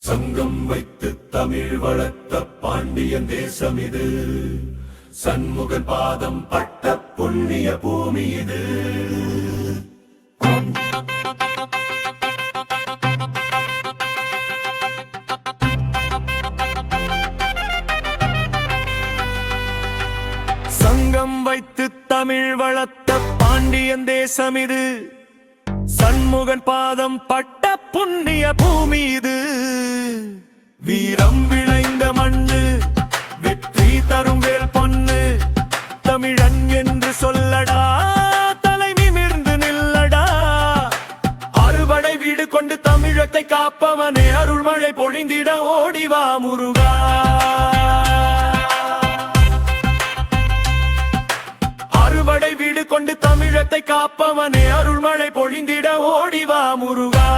சங்கம் வைத்து தமிழ் வளர்த்த பாண்டியன் தேசம் இது. சண்முகன் பாதம் பட்ட புண்ணிய பூமி இது. சங்கம் வைத்து தமிழ் வளர்த்த பாண்டியன் தேசம் இது. சண்முகன் பாதம் பட்ட புண்ணிய பூமி இது. வீரம் விளைந்த மண்ணு, வெற்றி தரும் வேல் பொண்ணு. தமிழன் என்று சொல்லடா, தலை நிமிர்ந்து நில்லடா. அறுபடை வீடு கொண்டு தமிழத்தை காப்பவனே, அருள்மழை பொழிந்திட ஓடிவா முருகா. அறுபடை வீடு கொண்டு தமிழத்தை காப்பவனே, அருள்மழை பொழிந்திட ஓடிவா முருகா.